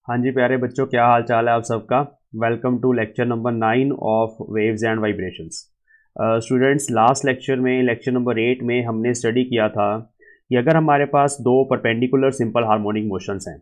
हाँ जी प्यारे बच्चों, क्या हाल चाल है आप सबका। Welcome to lecture number 9 of waves and vibrations. Students, last lecture में लेक्चर नंबर 8 में हमने स्टडी किया था कि अगर हमारे पास दो परपेंडिकुलर सिंपल हार्मोनिक मोशंस हैं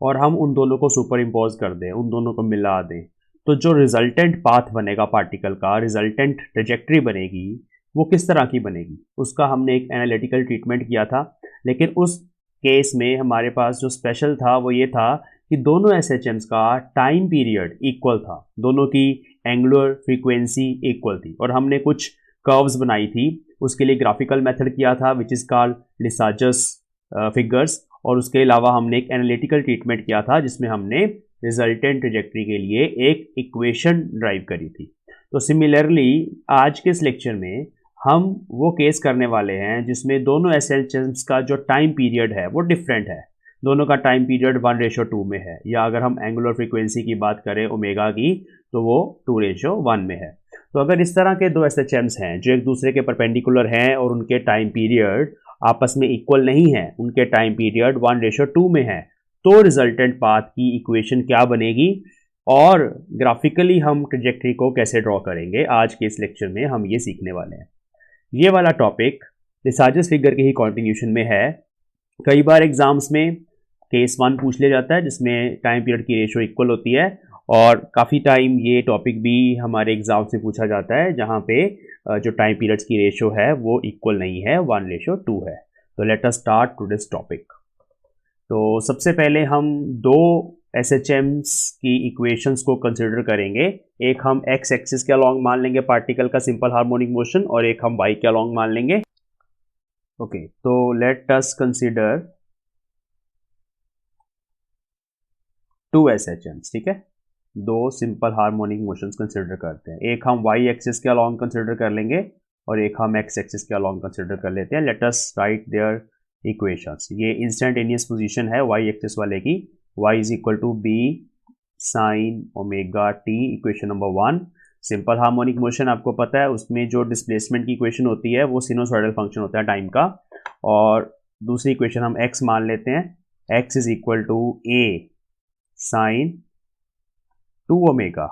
और हम उन दोनों को सुपर इम्पोज कर दें, उन दोनों को मिला दें, तो जो रिजल्टेंट पाथ बनेगा पार्टिकल का, रिजल्टेंट ट्रेजेक्ट्री बनेगी, वो किस तरह की बनेगी, उसका हमने एक एनालिटिकल ट्रीटमेंट किया था। लेकिन उस केस में हमारे पास जो स्पेशल था वो ये था कि दोनों एसएचएम्स का टाइम पीरियड इक्वल था, दोनों की एंगुलर फ्रीक्वेंसी इक्वल थी, और हमने कुछ कर्व्स बनाई थी। उसके लिए ग्राफिकल मेथड किया था which is called Lissajous figures, और उसके अलावा हमने एक एनालिटिकल ट्रीटमेंट किया था जिसमें हमने रिजल्टेंट ट्रेजेक्ट्री के लिए एक इक्वेशन ड्राइव करी थी। तो सिमिलरली आज के इस लेक्चर में हम वो केस करने वाले हैं जिसमें दोनों एसएचएम्स का जो टाइम पीरियड है वो डिफरेंट है। दोनों का टाइम पीरियड 1:2 में है, या अगर हम एंगुलर फ्रीक्वेंसी की बात करें ओमेगा की, तो वो 2:1 में है। तो अगर इस तरह के दो एसएचएम्स हैं जो एक दूसरे के परपेंडिकुलर हैं और उनके टाइम पीरियड आपस में इक्वल नहीं है, उनके टाइम पीरियड 1:2 में है, तो रिजल्टेंट पाथ की इक्वेशन क्या बनेगी और ग्राफिकली हम ट्रेजेक्ट्री को कैसे ड्रॉ करेंगे, आज के इस लेक्चर में हम ये सीखने वाले हैं। ये वाला टॉपिक लिसाजस फिगर के ही कॉन्टिन्यूशन में है। कई बार एग्जाम्स में केस 1 पूछ लिया जाता है जिसमें टाइम पीरियड की रेशो इक्वल होती है, और काफ़ी टाइम ये टॉपिक भी हमारे एग्जाम से पूछा जाता है जहाँ पे जो टाइम पीरियड्स की रेशो है वो इक्वल नहीं है, 1:2 है। तो let us start to this topic. तो सबसे पहले हम दो एसएचएम्स की इक्वेशंस को कंसिडर करेंगे। एक हम एक्स एक्सिस के अलॉन्ग मान लेंगे पार्टिकल का सिंपल हार्मोनिक मोशन, और एक हम वाई के अलॉन्ग मान लेंगे। ओके, तो लेट अस कंसिडर टू एसएचएम्स। ठीक है, दो सिंपल हार्मोनिक मोशंस कंसिडर करते हैं। एक हम वाई एक्सिस के अलॉन्ग कंसिडर कर लेंगे और एक हम एक्स एक्सिस के अलॉन्ग कंसिडर कर लेते हैं। Let us write their equations. ये इंस्टेंटेनियस पोजीशन है वाई एक्सिस वाले की, y is equal to B sine omega T, equation number 1। Simple harmonic motion आपको पता है, उसमें जो डिस्प्लेसमेंट की इक्वेशन होती है वो सिनोसॉइडल फंक्शन होता है टाइम का। और दूसरी इक्वेशन हम x मान लेते हैं, x is equal to a sine 2 omega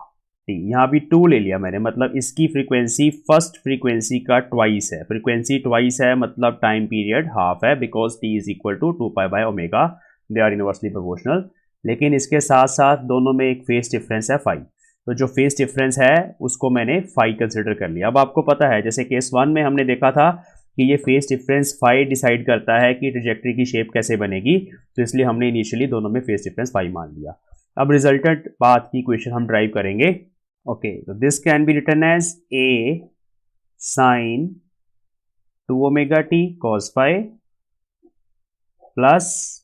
T. यहाँ भी 2 ले लिया मैंने, मतलब इसकी फ्रीक्वेंसी फर्स्ट फ्रीक्वेंसी का ट्वाइस है। फ्रीक्वेंसी ट्वाइस है मतलब टाइम पीरियड हाफ है, because t is equal to 2 pi by omega, they are inversely proportional. लेकिन इसके साथ साथ दोनों में एक फेस डिफरेंस है फाई, तो जो फेस डिफरेंस है उसको मैंने फाई कंसिडर कर लिया। अब आपको पता है जैसे केस 1 में हमने देखा था कि ये फेस डिफरेंस फाई डिसाइड करता है कि ट्रेजेक्ट्री की शेप कैसे बनेगी, तो इसलिए हमने इनिशियली दोनों में फेस डिफरेंस फाई मान लिया। अब रिजल्टेंट पाथ की इक्वेशन हम ड्राइव करेंगे। ओके, तो this can be written as a sine 2 omega T cos phi plus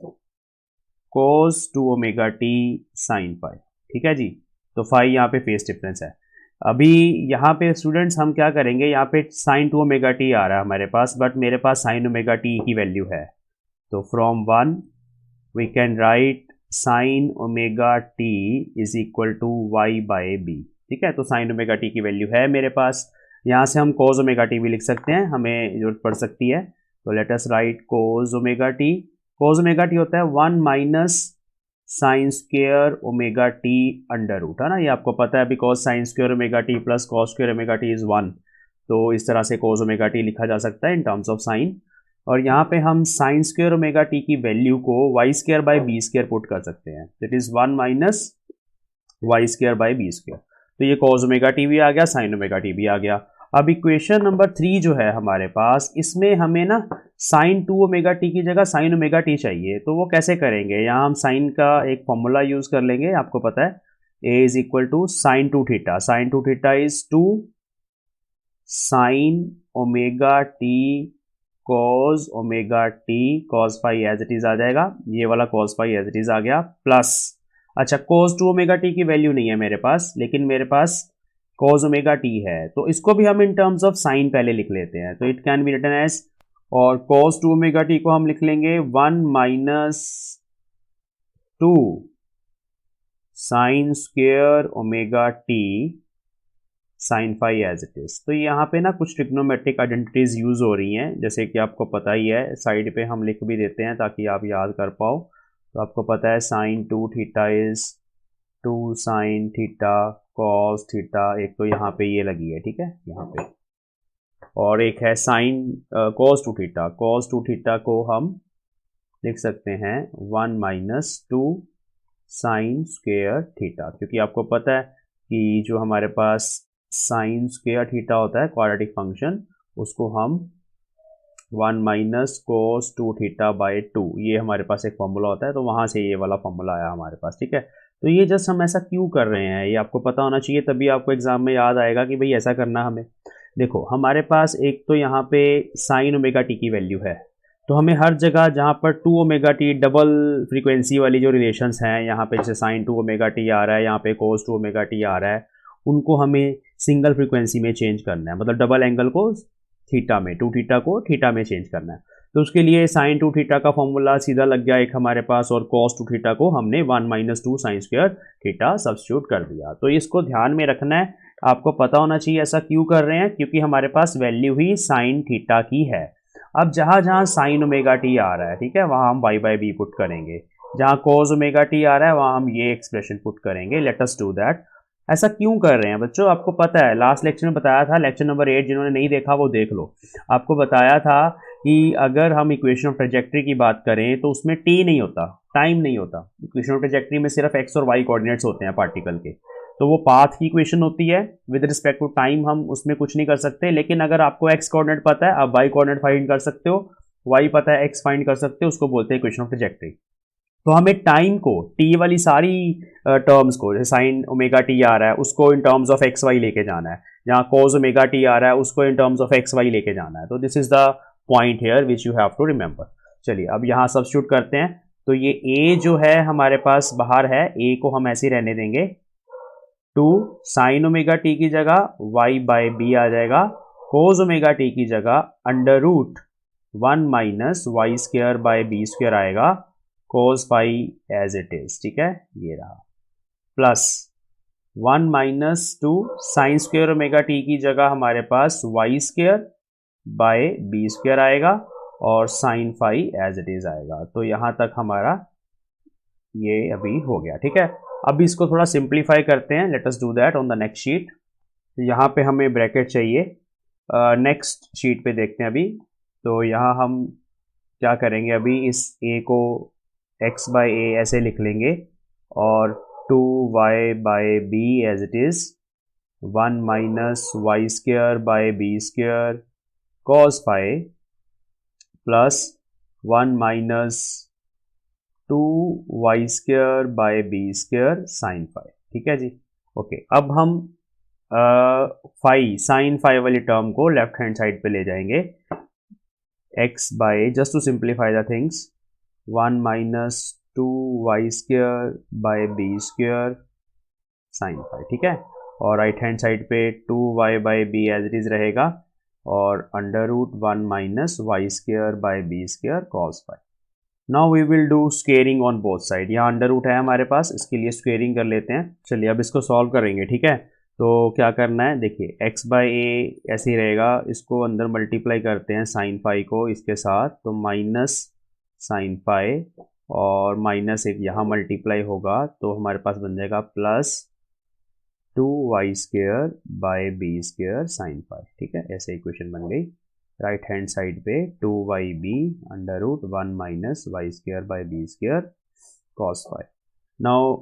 cos 2 omega T sine phi. ठीक है जी, तो फाई यहाँ पे फेस डिफरेंस है। अभी यहाँ पे स्टूडेंट्स हम क्या करेंगे, यहाँ पे साइन 2 ओमेगा टी आ रहा है हमारे पास, बट मेरे पास साइन ओमेगा टी की वैल्यू है, तो from 1 we can write sine omega T is equal to Y by B. ठीक है, तो साइन ओमेगा टी की वैल्यू है मेरे पास। यहाँ से हम कोस ओमेगा टी भी लिख सकते हैं, हमें जरूरत पड़ सकती है। तो let us write cos omega T. Cos omega T होता है 1 minus sine square omega T under root, है ना, ये आपको पता है, because sine square omega T plus cos square omega T is 1। तो इस तरह से कोस ओमेगा टी लिखा जा सकता है इन टर्म्स ऑफ साइन। और यहाँ पे हम साइन स्क्वेयर ओमेगा टी की वैल्यू को Y square by B square put कर सकते हैं, that is 1 minus Y square by B square. तो ये कॉस ओमेगा टी भी आ गया, साइन ओमेगा टी भी आ गया। अब इक्वेशन नंबर 3 जो है हमारे पास, इसमें हमें ना साइन 2 ओमेगा टी की जगह साइन ओमेगा टी चाहिए, तो वो कैसे करेंगे। यहाँ हम साइन का एक फॉर्मूला यूज कर लेंगे, आपको पता है a is equal to sine 2 theta. Sine 2 theta is 2 sine omega T cos omega T cos phi as it is आ जाएगा, ये वाला cos phi as it is आ गया, प्लस अच्छा cos 2 ओमेगा टी की वैल्यू नहीं है मेरे पास, लेकिन मेरे पास cos ओमेगा टी है, तो इसको भी हम इन टर्म्स ऑफ साइन पहले लिख लेते हैं। तो it can be written as, और cos 2 ओमेगा टी को हम लिख लेंगे 1 minus 2 sine square omega T sine phi as it is. तो यहाँ पे ना कुछ ट्रिग्नोमेट्रिक आइडेंटिटीज यूज हो रही हैं, जैसे कि आपको पता ही है, साइड पे हम लिख भी देते हैं ताकि आप याद कर पाओ। तो आपको पता है sine 2 theta is 2 sine theta cos theta, एक तो यहाँ पे ये लगी है, ठीक है, यहाँ पे, और एक है साइन कॉस 2 थीटा को हम लिख सकते हैं 1 माइनस 2 साइन स्क्वेयर थीटा, क्योंकि आपको पता है कि जो हमारे पास साइन स्क्वेयर थीटा होता है क्वाड्रेटिक फंक्शन, उसको हम 1 माइनस कोस 2 थीटा बाई 2, ये हमारे पास एक फॉर्मूला होता है, तो वहाँ से ये वाला फॉर्मूला आया हमारे पास, ठीक है। तो ये जस्ट हम ऐसा क्यों कर रहे हैं, ये आपको पता होना चाहिए, तभी आपको एग्जाम में याद आएगा कि भाई ऐसा करना हमें। देखो हमारे पास एक तो यहाँ पे साइन ओमेगा टी की वैल्यू है, तो हमें हर जगह जहाँ पर 2 ओमेगा टी डबल फ्रीक्वेंसी वाली जो रिलेशंस हैं, यहाँ पे जैसे साइन 2 ओमेगा टी आ रहा है, यहाँ पे कोस 2 ओमेगा टी आ रहा है, उनको हमें सिंगल फ्रीक्वेंसी में चेंज करना है, मतलब डबल एंगल को थीटा में, 2 थीटा को थीटा में चेंज करना है। तो उसके लिए साइन 2 थीटा का फॉर्मूला सीधा लग गया एक हमारे पास, और कॉस 2 थीटा को हमने 1 minus 2 sine square theta substitute कर दिया। तो इसको ध्यान में रखना है, आपको पता होना चाहिए ऐसा क्यों कर रहे हैं, क्योंकि हमारे पास वैल्यू ही साइन थीटा की है। अब जहाँ जहाँ साइन ओमेगा टी आ रहा है, ठीक है, वहाँ हम वाई बाई बी पुट करेंगे, जहाँ कॉस ओमेगा टी आ रहा है वहाँ हम ये एक्सप्रेशन पुट करेंगे। Let us do that. ऐसा क्यों कर रहे हैं बच्चों, आपको पता है लास्ट लेक्चर में बताया था, लेक्चर नंबर 8 जिन्होंने नहीं देखा वो देख लो। आपको बताया था कि अगर हम इक्वेशन ऑफ ट्रेजेक्ट्री की बात करें तो उसमें टी नहीं होता, टाइम नहीं होता। इक्वेशन ऑफ ट्रेजेक्ट्री में सिर्फ एक्स और वाई कोऑर्डिनेट्स होते हैं पार्टिकल के, तो वो पाथ की इक्वेशन होती है। विद रिस्पेक्ट टू टाइम हम उसमें कुछ नहीं कर सकते, लेकिन अगर आपको एक्स कोऑर्डिनेट पता है आप वाई कोऑर्डिनेट फाइंड कर सकते हो, वाई पता है एक्स फाइंड कर सकते हो, उसको बोलते हैं इक्वेशन ऑफ ट्रेजेक्ट्री। तो हमें टाइम को, टी वाली सारी टर्म्स को, जैसे साइन ओमेगा टी आ रहा है उसको in terms of X Y लेके जाना है, जहाँ कॉस ओमेगा टी आ रहा है उसको in terms of X Y लेके जाना है। तो this is the point here which you have to remember. चलिए अब यहाँ सब्स्टिट्यूट करते हैं, तो ये ए जो है हमारे पास बाहर है, ए को हम ऐसे रहने देंगे, 2 साइन ओमेगा टी की जगह वाई बाय बी आ जाएगा, कोस ओमेगा टी की जगह under root 1 minus Y square by B square आएगा, cos phi as it is, ठीक है, ये रहा, plus 1 minus 2 sine square omega T की जगह हमारे पास y square by B square आएगा, और sine phi as it is आएगा। तो यहां तक हमारा ये अभी हो गया, ठीक है। अब इसको थोड़ा सिंप्लीफाई करते हैं, let us do that on the next sheet. यहाँ पे हमें ब्रैकेट चाहिए, नेक्स्ट शीट पे देखते हैं अभी। तो यहाँ हम क्या करेंगे, अभी इस a को x बाई ए ऐसे लिख लेंगे, और 2y by B as it is, 1 minus Y square by B square cos phi, plus 1 minus 2y square by B square sine phi, ठीक है जी। ओके, अब हम फाई, साइन फाई वाली टर्म को लेफ्ट हैंड साइड पे ले जाएंगे, x by, just to simplify the things, 1 minus 2y square by B square sine phi, ठीक है, और राइट हैंड साइड पे 2y bye B as it is रहेगा, और under root 1 minus Y square by B square cos phi. Now we will do squaring on both side. यहाँ under root है हमारे पास, इसके लिए स्क्वेयरिंग कर लेते हैं। चलिए अब इसको सॉल्व करेंगे, ठीक है। तो क्या करना है, देखिए x बाई ए ऐसे ही रहेगा, इसको अंदर मल्टीप्लाई करते हैं साइन फाई को इसके साथ, तो माइनस साइन फाई, और माइनस एक यहाँ मल्टीप्लाई होगा, तो हमारे पास बन जाएगा plus 2y square by B square sine phi, ठीक है, ऐसे इक्वेशन बन गई। राइट हैंड साइड पे 2yb under root 1 minus Y square by B square cos phi. Now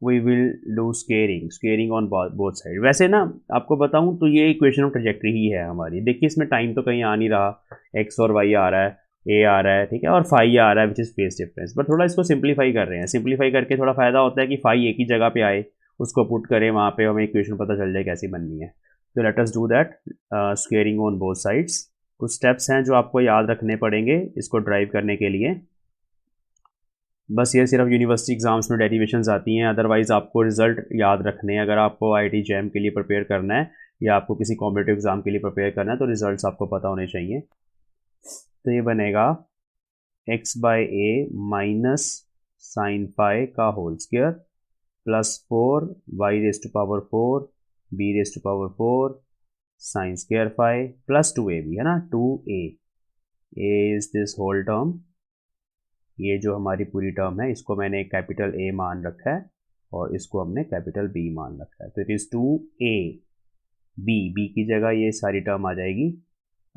we will do squaring on both side. वैसे ना आपको बताऊं तो ये इक्वेशन ऑफ ट्रेजेक्ट्री ही है हमारी। देखिए इसमें टाइम तो कहीं आ नहीं रहा, एक्स और वाई आ रहा है, ए आ रहा है, ठीक है, और फाई आ रहा है which is phase difference, but थोड़ा इसको सिंप्लीफाई कर रहे हैं। सिंप्लीफाई करके थोड़ा फ़ायदा होता है कि फाई एक ही जगह पे आए, उसको पुट करें वहाँ पे, हमें इक्वेशन पता चल जाए कैसी बननी है। तो let us do that, squaring on both sides. कुछ स्टेप्स हैं जो आपको याद रखने पड़ेंगे इसको ड्राइव करने के लिए। बस ये सिर्फ यूनिवर्सिटी एग्जाम्स में डेरिवेशंस आती हैं, अदरवाइज़ आपको रिजल्ट याद रखने हैं। अगर आपको IIT JAM के लिए प्रिपेयर करना है या आपको किसी कॉम्पिटिटिव एग्जाम के लिए प्रिपेयर करना है, तो रिजल्ट्स आपको पता होने चाहिए। तो ये बनेगा x by a minus sine phi का whole square plus 4 y raise to power 4 b raise to power 4 sine square phi plus 2ab है ना, 2a, a is this whole term, ये जो हमारी पूरी टर्म है इसको मैंने कैपिटल ए मान रखा है और इसको हमने कैपिटल बी मान रखा है। तो इट इज़ 2a बी की जगह ये सारी टर्म आ जाएगी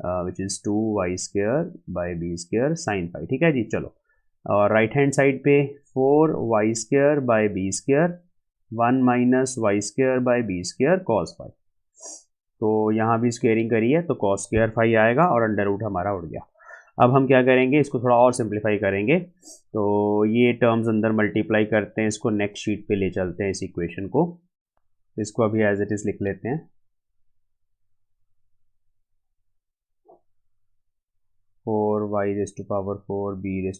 which is 2y² by b² sine phi. ठीक है जी, चलो। और राइट हैंड साइड पे 4y² by b², 1 minus y² by b² cos phi. तो यहाँ भी स्क्वेयरिंग करी है तो कॉस स्क्वायर फाई आएगा और अंडर रूट हमारा उड़ गया। अब हम क्या करेंगे, इसको थोड़ा और सिंप्लीफाई करेंगे। तो ये टर्म्स अंदर मल्टीप्लाई करते हैं, इसको नेक्स्ट शीट पे ले चलते हैं इस इक्वेशन को। इसको अभी एज इट इज़ लिख लेते हैं। 4y⁴ b⁴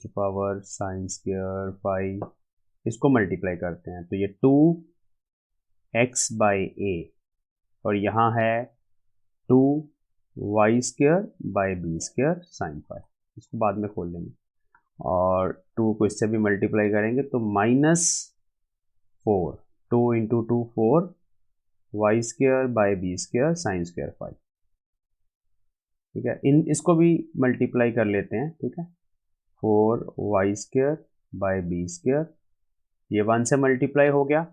sine square phi, इसको मल्टीप्लाई करते हैं तो ये 2x बाई ए और यहाँ है 2y² by b² sine phi. इसको बाद में खोल लेंगे और 2 को इससे भी मल्टीप्लाई करेंगे तो -4, 2 into 2 4 y² by b² sine square phi. ठीक है, इसको भी मल्टीप्लाई कर लेते हैं। ठीक है, 4y² बाई b², ये 1 से मल्टीप्लाई हो गया,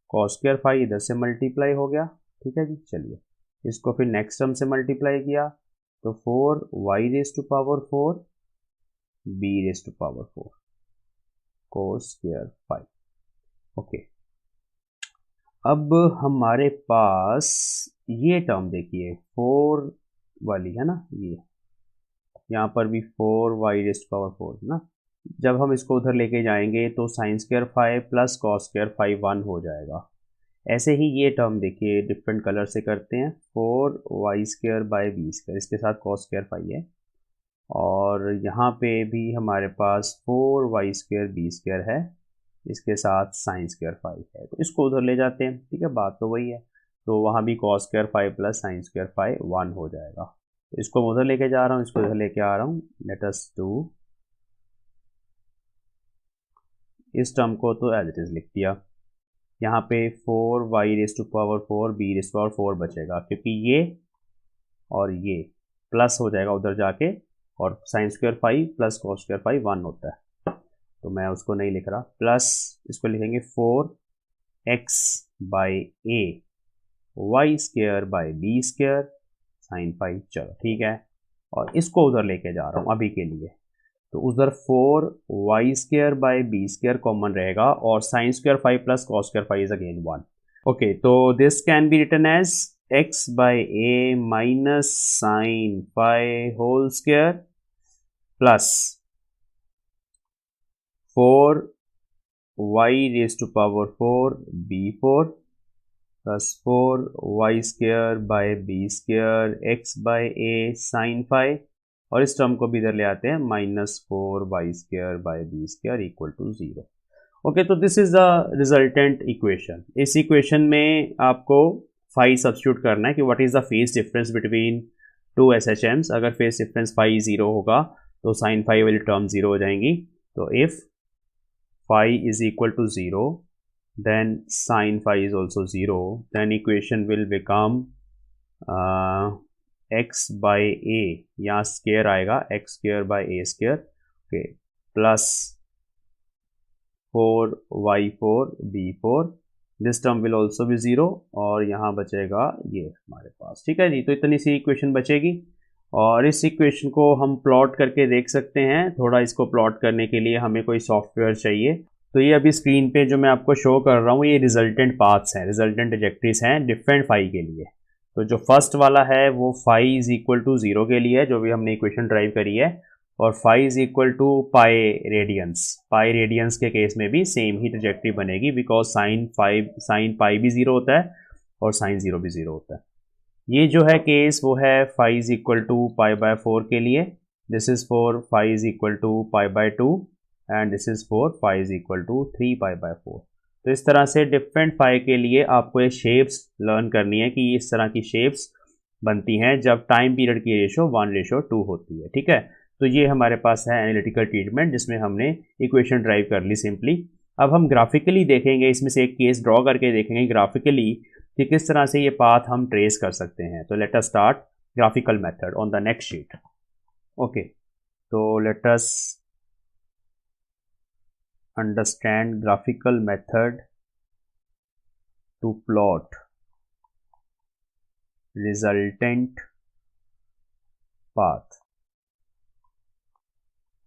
कॉस स्क्वायर फाई इधर से मल्टीप्लाई हो गया। ठीक है जी, चलिए इसको फिर नेक्स्ट टर्म से मल्टीप्लाई किया तो 4y⁴ b⁴ cos square phi. Okay, अब हमारे पास ये टर्म देखिए 4 वाली है ना, ये यहाँ पर भी 4y⁴ है ना। जब हम इसको उधर लेके जाएंगे तो sine square phi plus cos square phi 1 हो जाएगा। ऐसे ही ये टर्म देखिए डिफरेंट कलर से करते हैं, 4y² बाई b², इसके साथ कॉस स्क्वायर फाई है और यहाँ पे भी हमारे पास 4y² b² है, इसके साथ साइन स्क्वायर फाई है। तो इसको उधर ले जाते हैं। ठीक है, बात तो वही है, तो वहाँ भी cos square phi plus sine square phi 1 हो जाएगा। तो इसको मैं उधर लेके जा रहा हूँ, इसको उधर लेके आ रहा हूँ। लेट अस डू, इस टर्म को तो एज इट इज़ लिख दिया। यहाँ पे 4y⁴ b⁴ बचेगा क्योंकि ये और ये प्लस हो जाएगा उधर जाके, और sine square phi plus cos square phi 1 होता है तो मैं उसको नहीं लिख रहा। प्लस इसको लिखेंगे 4x by A y² by b² sine phi. चलो ठीक है, और इसको उधर लेके जा रहा हूँ अभी के लिए। तो उधर 4y² बाई b² कॉमन रहेगा और sine square phi plus cos square phi is again 1। Okay, तो this can be written as x by a minus sine phi whole square plus 4y⁴ b4 plus 4y² by b² x by a sine phi, और इस term को भी इधर ले आते हैं -4y² by b² equal to 0। Okay, तो this is the resultant equation. इस इक्वेशन में आपको फाई सब्स्टिट्यूट करना है कि what is the phase difference between two SHMs। अगर फेज डिफरेंस फाई 0 होगा तो साइन फाई वाली टर्म 0 हो जाएंगी। तो if phi is equal to 0 then sin phi is also 0, then equation will become x by a, यहाँ square आएगा x² by a², okay, plus 4y4 b4, this term will also भी 0 और यहाँ बचेगा ये हमारे पास। ठीक है जी, तो इतनी सी इक्वेशन बचेगी और इस इक्वेशन को हम प्लॉट करके देख सकते हैं। थोड़ा इसको प्लॉट करने के लिए हमें कोई सॉफ्टवेयर चाहिए। तो ये अभी स्क्रीन पे जो मैं आपको शो कर रहा हूँ ये रिजल्टेंट पाथ्स हैं, रिजल्टेंट ट्रैजेक्टरीज हैं डिफरेंट फाई के लिए। तो जो फर्स्ट वाला है वो फाई इज इक्वल टू 0 के लिए है, जो भी हमने इक्वेशन ड्राइव करी है, और phi is equal to pi radians. Pi radians के केस में भी सेम ही ट्रैजेक्टरी बनेगी बिकॉज साइन पाई भी 0 होता है और साइन 0 भी 0 होता है। ये जो है केस वो है फाई इज इक्वल टू π/4 के लिए, this is for phi is equal to π/2 and this is for phi is equal to 3π/4। तो इस तरह से डिफरेंट फाई के लिए आपको ये शेप्स लर्न करनी है कि इस तरह की शेप्स बनती हैं जब टाइम पीरियड की रेशो 1:2 होती है। ठीक है, तो ये हमारे पास है एनालिटिकल ट्रीटमेंट जिसमें हमने इक्वेशन ड्राइव कर ली सिंपली। अब हम ग्राफिकली देखेंगे, इसमें से एक केस ड्रॉ करके देखेंगे ग्राफिकली कि किस तरह से ये पाथ हम ट्रेस कर सकते हैं। तो let us start graphical method on the next sheet. Okay, तो let us understand graphical method to plot resultant path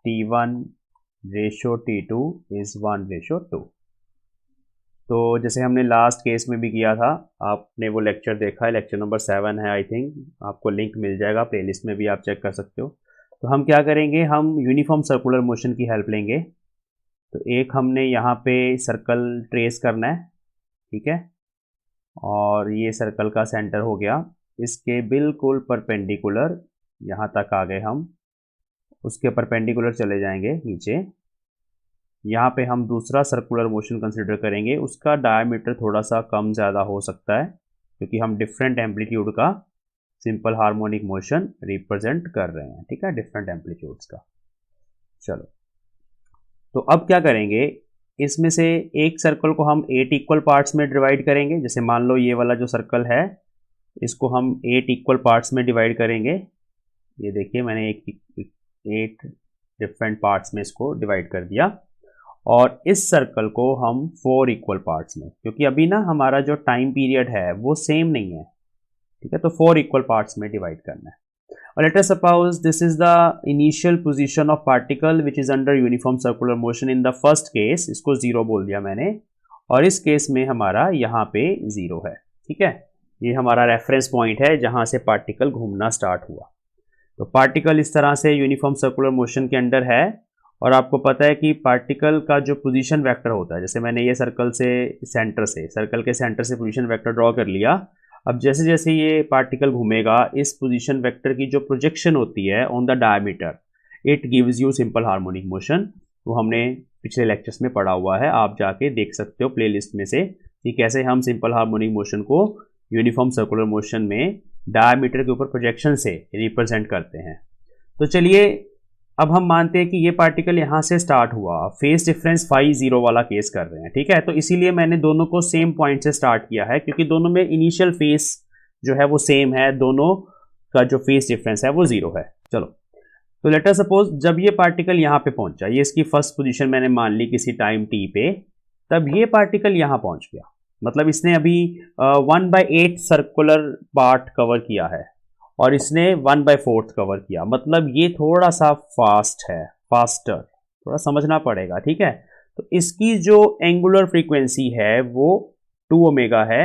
T1 ratio T2 is 1:2। तो जैसे हमने लास्ट केस में भी किया था, आपने वो लेक्चर देखा है, लेक्चर नंबर 7 है आई थिंक, आपको लिंक मिल जाएगा प्लेलिस्ट में भी, आप चेक कर सकते हो। तो हम क्या करेंगे, हम यूनिफॉर्म सर्कुलर मोशन की हेल्प लेंगे। तो एक हमने यहाँ पे सर्कल ट्रेस करना है, ठीक है, और ये सर्कल का सेंटर हो गया, इसके बिल्कुल परपेंडिकुलर यहाँ तक आ गए हम, उसके परपेंडिकुलर चले जाएंगे नीचे। यहाँ पे हम दूसरा सर्कुलर मोशन कंसिडर करेंगे, उसका डायमीटर थोड़ा सा कम ज़्यादा हो सकता है क्योंकि हम डिफरेंट एम्पलीट्यूड का सिंपल हार्मोनिक मोशन रिप्रेजेंट कर रहे हैं, ठीक है, डिफरेंट एम्पलीट्यूड्स का। चलो, तो अब क्या करेंगे, इसमें से एक सर्कल को हम 8 इक्वल पार्ट्स में डिवाइड करेंगे। जैसे मान लो ये वाला जो सर्कल है, इसको हम 8 इक्वल पार्ट्स में डिवाइड करेंगे। ये देखिए मैंने 8 डिफरेंट पार्ट्स में इसको डिवाइड कर दिया, और इस सर्कल को हम 4 इक्वल पार्ट्स में, क्योंकि अभी ना हमारा जो टाइम पीरियड है वो सेम नहीं है, ठीक है, तो 4 इक्वल पार्ट्स में डिवाइड करना है। और let us suppose this is the initial position of particle which is under uniform circular motion in the first case, इसको 0 बोल दिया मैंने, और इस केस में हमारा यहाँ पे 0 है, ठीक है। ये हमारा रेफरेंस पॉइंट है जहाँ से पार्टिकल घूमना स्टार्ट हुआ। तो पार्टिकल इस तरह से यूनिफॉर्म सर्कुलर मोशन के अंडर है, और आपको पता है कि पार्टिकल का जो पोजीशन वेक्टर होता है, जैसे मैंने ये सर्कल के सेंटर से पोजीशन वेक्टर ड्रॉ कर लिया। अब जैसे जैसे ये पार्टिकल घूमेगा, इस पोजीशन वेक्टर की जो प्रोजेक्शन होती है on the diameter, it gives you simple harmonic motion. वो हमने पिछले लेक्चर्स में पढ़ा हुआ है, आप जाके देख सकते हो प्लेलिस्ट में से कि कैसे हम सिंपल हार्मोनिक मोशन को यूनिफॉर्म सर्कुलर मोशन में डायमीटर के ऊपर प्रोजेक्शन से रिप्रेजेंट करते हैं। तो चलिए, अब हम मानते हैं कि ये पार्टिकल यहाँ से स्टार्ट हुआ, फेस डिफरेंस फाई 0 वाला केस कर रहे हैं, ठीक है। तो इसीलिए मैंने दोनों को सेम पॉइंट से स्टार्ट किया है, क्योंकि दोनों में इनिशियल फेस जो है वो सेम है, दोनों का जो फेस डिफरेंस है वो 0 है। चलो, तो लेट अस सपोज जब ये पार्टिकल यहाँ पे पहुंचा, ये इसकी फर्स्ट पोजीशन मैंने मान ली किसी टाइम t पे, तब ये पार्टिकल यहाँ पहुंच गया, मतलब इसने अभी 1/8 सर्कुलर पार्ट कवर किया है, और इसने 1/4 कवर किया, मतलब ये थोड़ा सा फास्टर, थोड़ा समझना पड़ेगा, ठीक है। तो इसकी जो एंगुलर फ्रीक्वेंसी है वो 2 ओमेगा है,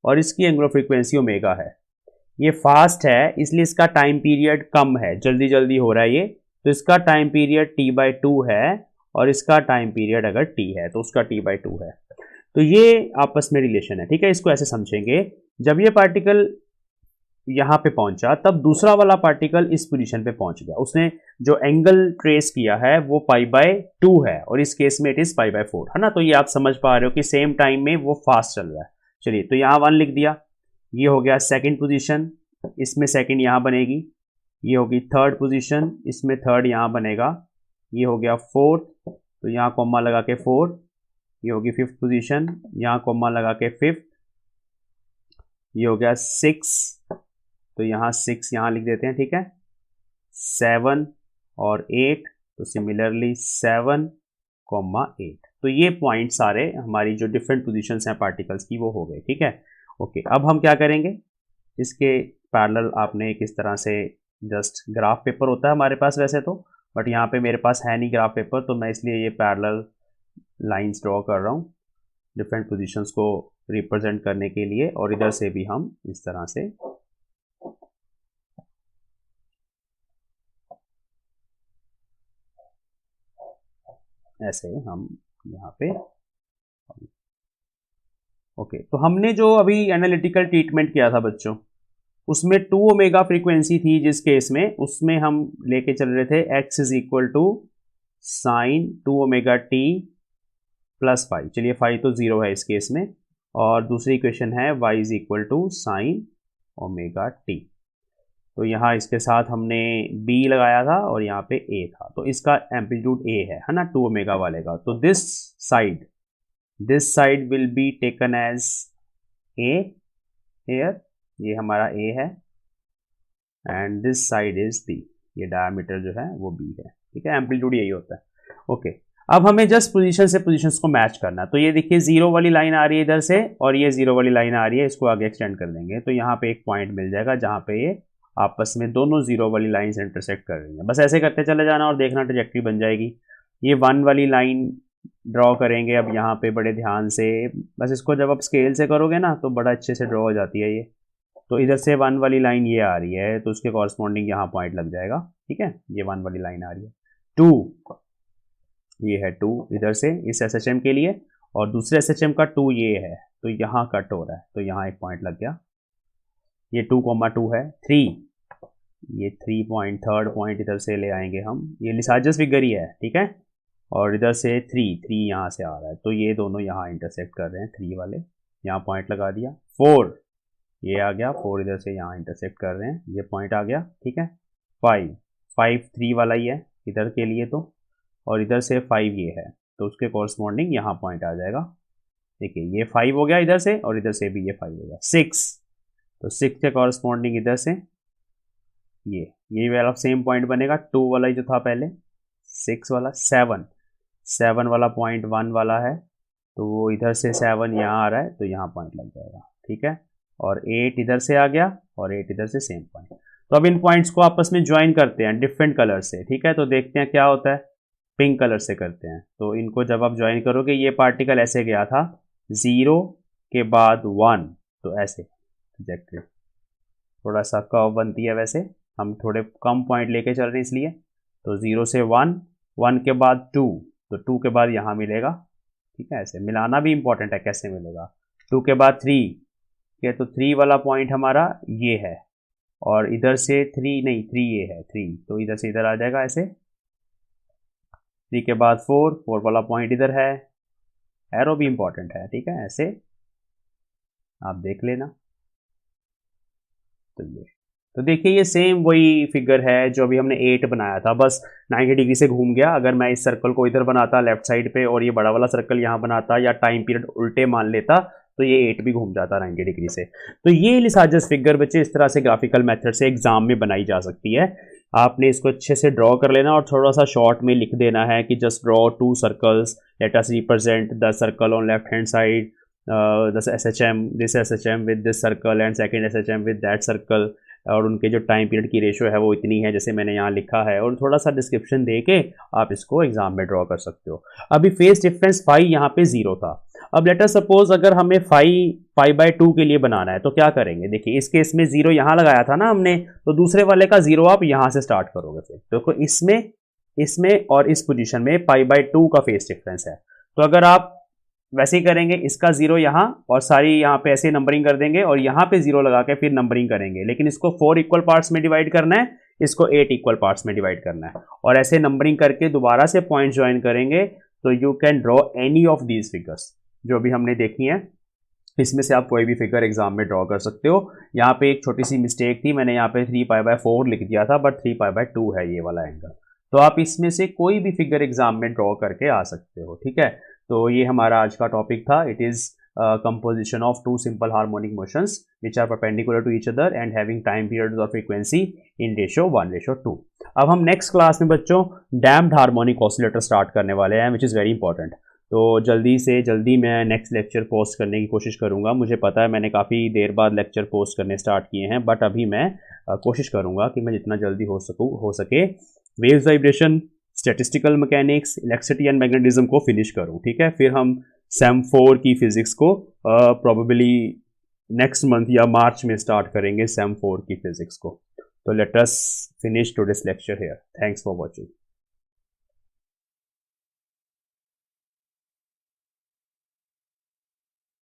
और इसकी एंगुलर फ्रीक्वेंसी ओमेगा है। ये फास्ट है इसलिए इसका टाइम पीरियड कम है, जल्दी जल्दी हो रहा है ये, तो इसका टाइम पीरियड t/2 है, और इसका टाइम पीरियड अगर t है तो उसका t/2 है। तो ये आपस में रिलेशन है, ठीक है। इसको ऐसे समझेंगे, जब ये पार्टिकल यहाँ पे पहुंचा तब दूसरा वाला पार्टिकल इस पोजीशन पे पहुंच गया, उसने जो एंगल ट्रेस किया है वो π/2 है, और इस केस में इट इज π/4, है ना। तो ये आप समझ पा रहे हो कि सेम टाइम में वो फास्ट चल रहा है। चलिए, तो यहाँ 1 लिख दिया, ये हो गया सेकंड पोजीशन, इसमें सेकंड यहाँ बनेगी, ये होगी थर्ड पोजीशन, इसमें थर्ड यहाँ बनेगा, ये हो गया फोर्थ, तो यहाँ कॉमा लगा के फोर्थ, ये होगी फिफ्थ पोजीशन, यहाँ कॉमा लगा के फिफ्थ, ये हो गया 6, तो यहाँ 6 यहाँ लिख देते हैं, ठीक है। 7 और 8, तो सिमिलरली 7, 8। तो ये पॉइंट सारे हमारी जो डिफरेंट पोजीशंस हैं पार्टिकल्स की वो हो गए, ठीक है। ओके, अब हम क्या करेंगे, इसके पैरेलल आपने किस तरह से, जस्ट ग्राफ पेपर होता है हमारे पास वैसे तो, बट यहाँ पे मेरे पास है नहीं ग्राफ पेपर, तो मैं इसलिए ये पैरेलल लाइंस ड्रॉ कर रहा हूँ डिफरेंट पोजीशंस को रिप्रेजेंट करने के लिए, और इधर से भी हम इस तरह से ऐसे हम यहाँ पे। ओके, तो हमने जो अभी एनालिटिकल ट्रीटमेंट किया था बच्चों, उसमें 2 ओमेगा फ्रीक्वेंसी थी, जिस केस में उसमें हम लेके चल रहे थे x is equal to sine 2 omega T plus five. चलिए, फाइव तो 0 है इस केस में, और दूसरी इक्वेशन है y is equal to sine omega T. तो यहाँ इसके साथ हमने b लगाया था और यहाँ पे a था, तो इसका एम्पलीट्यूड a है ना, 2 ओमेगा वाले का। तो this side will be taken as a here, ये हमारा a है, and this side is b, ये डायमीटर जो है वो b है, ठीक है। एम्पलीट्यूड यही होता है। ओके, अब हमें जस्ट पोजीशन से पोजीशंस को मैच करना है। तो ये देखिए जीरो वाली लाइन आ रही है इधर से और ये जीरो वाली लाइन आ रही है, इसको आगे एक्सटेंड कर देंगे तो यहाँ पे एक पॉइंट मिल जाएगा जहाँ पे ये आपस में दोनों जीरो वाली लाइन से इंटरसेक्ट कर रही है। बस ऐसे करते चले जाना और देखना ट्रैजेक्टरी बन जाएगी। ये वन वाली लाइन ड्रॉ करेंगे अब यहाँ पे बड़े ध्यान से, बस इसको जब आप स्केल से करोगे ना तो बड़ा अच्छे से ड्रॉ हो जाती है ये। तो इधर से वन वाली लाइन ये आ रही है तो उसके कॉरस्पॉन्डिंग यहाँ पॉइंट लग जाएगा, ठीक है। ये वन वाली लाइन आ रही है। टू, ये है टू इधर से इस SHM के लिए, और दूसरे SHM का टू ये है तो यहाँ कट हो रहा है तो यहाँ एक पॉइंट लग गया। ये 2,2 है। 3, ये 3 पॉइंट, थर्ड पॉइंट इधर से ले आएंगे हम, ये लिसाजस फिगर ही है, ठीक है। और इधर से 3 यहाँ से आ रहा है तो ये दोनों यहाँ इंटरसेक्ट कर रहे हैं, 3 वाले, यहाँ पॉइंट लगा दिया। 4 ये आ गया, 4 इधर से यहाँ इंटरसेक्ट कर रहे हैं, ये पॉइंट आ गया, ठीक है। 5 3 वाला ही है इधर के लिए तो, और इधर से 5 ये है तो उसके कॉरस्पॉन्डिंग यहाँ पॉइंट आ जाएगा। देखिए ये 5 हो गया इधर से और इधर से भी ये 5 हो गया। 6, तो 6 के कॉरस्पॉन्डिंग इधर से ये वाला सेम पॉइंट बनेगा, 2 वाला ही जो था पहले, 6 वाला। 7 वाला पॉइंट 1 वाला है तो वो इधर से 7 यहाँ आ रहा है तो यहाँ पॉइंट लग जाएगा, ठीक है। और 8 इधर से आ गया और 8 इधर से सेम पॉइंट। तो अब इन पॉइंट्स को आपस में ज्वाइन करते हैं डिफरेंट कलर से, ठीक है। तो देखते हैं क्या होता है, पिंक कलर से करते हैं। तो इनको जब आप ज्वाइन करोगे ये पार्टिकल ऐसे गया था 0 के बाद 1, तो ऐसे ट्रैजेक्टरी थोड़ा सा कर्व बनती है, वैसे हम थोड़े कम पॉइंट लेके चल रहे हैं इसलिए। तो 0 से 1, 1 के बाद 2, तो 2 के बाद यहाँ मिलेगा, ठीक है। ऐसे मिलाना भी इंपॉर्टेंट है, कैसे मिलेगा। 2 के बाद 3, ठीक है। तो 3 वाला पॉइंट हमारा ये है और इधर से 3 नहीं, 3 ये है, 3 तो इधर से इधर आ जाएगा ऐसे। 3 के बाद 4 वाला पॉइंट इधर है, एरो भी इंपॉर्टेंट है, ठीक है। ऐसे आप देख लेना। तो देखिए ये सेम वही फिगर है जो अभी हमने 8 बनाया था, बस 90 डिग्री से घूम गया। अगर मैं इस सर्कल को इधर बनाता लेफ्ट साइड पे और ये बड़ा वाला सर्कल यहाँ बनाता या टाइम पीरियड उल्टे मान लेता तो ये 8 भी घूम जाता 90 डिग्री से। तो ये लिसाजस फिगर बच्चे इस तरह से ग्राफिकल मेथड से एग्जाम में बनाई जा सकती है। आपने इसको अच्छे से ड्रॉ कर लेना और थोड़ा सा शॉर्ट में लिख देना है कि just draw 2 circles, let us represent the circle on left hand side, this SHM with this circle and second SHM with that circle, और उनके जो टाइम पीरियड की रेशियो है वो इतनी है जैसे मैंने यहाँ लिखा है, और थोड़ा सा डिस्क्रिप्शन दे के आप इसको एग्जाम में ड्रॉ कर सकते हो। अभी फेस डिफरेंस 5 यहाँ पे 0 था। अब लेट अस सपोज अगर हमें 5/2 के लिए बनाना है तो क्या करेंगे, देखिए इस केस में 0 यहाँ लगाया था ना हमने, तो दूसरे वाले का 0 आप यहाँ से स्टार्ट करोगे। फिर देखो इसमें और इस पोजीशन में 5/2 का फेस डिफरेंस है। तो अगर आप वैसे ही करेंगे, इसका 0 यहाँ और सारी यहाँ पे ऐसे नंबरिंग कर देंगे और यहाँ पे 0 लगा के फिर नंबरिंग करेंगे, लेकिन इसको 4 इक्वल पार्ट्स में डिवाइड करना है, इसको 8 इक्वल पार्ट्स में डिवाइड करना है, और ऐसे नंबरिंग करके दोबारा से पॉइंट ज्वाइन करेंगे। तो you can draw any of these figures जो भी हमने देखी है, इसमें से आप कोई भी फिगर एग्जाम में ड्रॉ कर सकते हो। यहाँ पे एक छोटी सी मिस्टेक थी, मैंने यहाँ पे 3π/4 लिख दिया था, बट 3π/2 है ये वाला एंगल। तो आप इसमें से कोई भी फिगर एग्जाम में ड्रॉ करके आ सकते हो, ठीक है। तो ये हमारा आज का टॉपिक था। It is composition of two simple harmonic motions which are perpendicular to each other and having time periods or frequency in ratio 1:2। अब हम नेक्स्ट क्लास में बच्चों डैम्प्ड हार्मोनिक ऑसिलेटर स्टार्ट करने वाले हैं, विच इज़ वेरी इंपॉर्टेंट। तो जल्दी से जल्दी मैं नेक्स्ट लेक्चर पोस्ट करने की कोशिश करूंगा। मुझे पता है मैंने काफ़ी देर बाद लेक्चर पोस्ट करने स्टार्ट किए हैं, बट अभी मैं कोशिश करूंगा कि मैं जितना जल्दी हो सके waves vibration, statistical mechanics, electricity and magnetism को फिनिश करूं, ठीक है। फिर हम सेम 4 की फिजिक्स को प्रोबेबली नेक्स्ट मंथ या मार्च में स्टार्ट करेंगे सेम 4 की फिजिक्स को। तो let us finish today's lecture here. Thanks for watching.